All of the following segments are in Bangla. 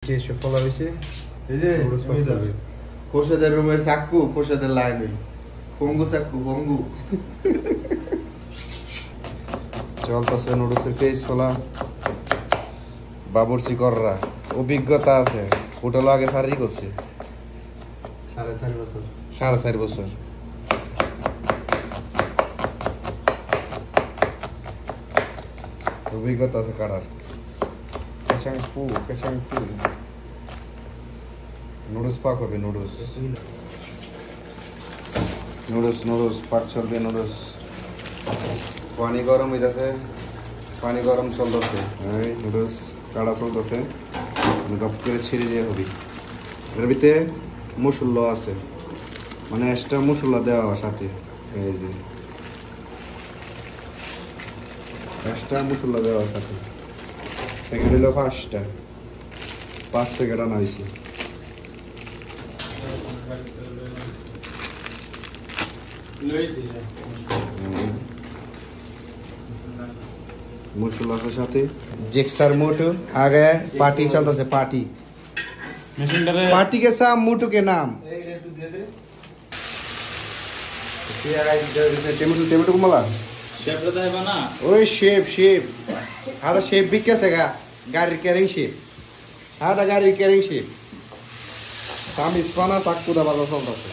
এসে ফলা হয়েছে এই যে খোরশেদের রুমের চাক্কু খোরশেদের লাইনে পঙ্গু চাক্কু পঙ্গু চলতেছে নুডলসের পেজ ফলা বাবুর্চি কররা অভিজ্ঞতা আছে হোটেল আগে সারি করছে 4.5 বছর 4.5 বছর অভিজ্ঞতা আছে কাটার কাঁচাং ফু নুডলস পাক হবে নুডলস পাক চলবে নুডলস পানি গরম হইতেছে পানি গরম চলতেছে নুডলস কাটা চলতেছে গপ করে ছিঁড়ে দিয়ে হবে এর ভিতরে মশলা আছে মানে এক্সট্রা মশলা দেওয়া সাথে এই যে এক্সট্রা মশলা দেওয়া সাথে প্যাকেট হলো 5টা 5 প্যাকেট আনা হয়েছে मशला के साथ जिक्सर मोटो आ गया पार्टी चलता से पार्टी पार्टी के साथ मोटो के नाम टेमटो कुमला ओए शेप हाँ शेप भी कैसे गा गाड़ी कैरिंग शेप हाँ गाड़ी कैरिंग शेप साम इस्पाना तक पूरा बाला चलता से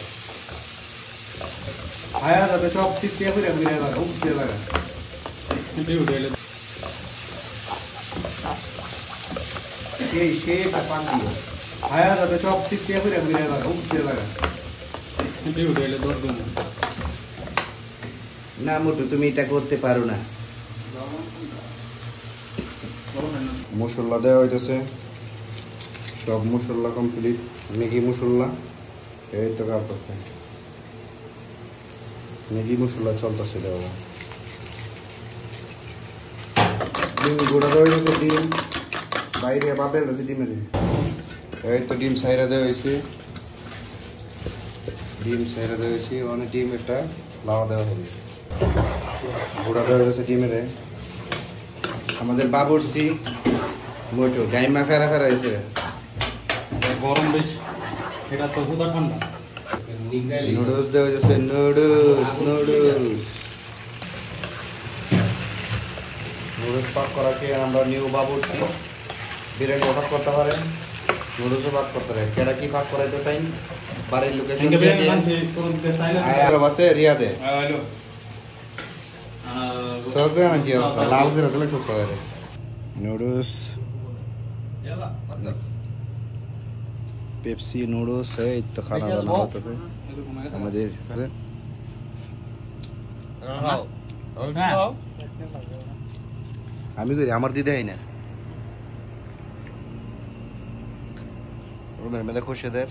आया जाते सब चीज क्या फिर अभी रहता है उस लगा ये शेप पान दिया आया जाते सब चीज क्या फिर अभी रहता है उस लगा ना मोटू तुम इटा करते पारो ना मशला দেওয়া হইতেছে সব মশলা কমপ্লিট ম্যাগি মশলা এই তো কাটতেছে ম্যাগি মশলা চলতেছে দেওয়া ডিম গোড়া দেওয়া হয়েছে ডিম বাইরে বাপের কাছে ডিমের এই তো ডিম সাইরা দেওয়া হয়েছে অনেক ডিম একটা লাড়া দেওয়া হবে গোড়া দেওয়া হয়েছে ডিমের আমাদের বাবুর্চি মোটো গাইমা ফেরা হয়েছে গরম বেশ এটা তো পুরো ঠান্ডা নুডলস দেওয়া যাচ্ছে নুডলস পাক করাকে আমরা নিউ বাবুর্চি বিরিয়ানি অর্ডার করতে পারেন নুডলসও পাক করতে পারেন কেডা কি পাক করাইতে চাই বাড়ির লোকেশন দিয়ে দিন আছে রিয়াদে হ্যালো সরদে না কি অবস্থা লাল করে দিলে তো সরে নুডলস पेप्सी नूडल्स है तो खाना बना होता है हमारे আমি করি আমার দিদা হয় না রুমের মধ্যে খুশি দেয়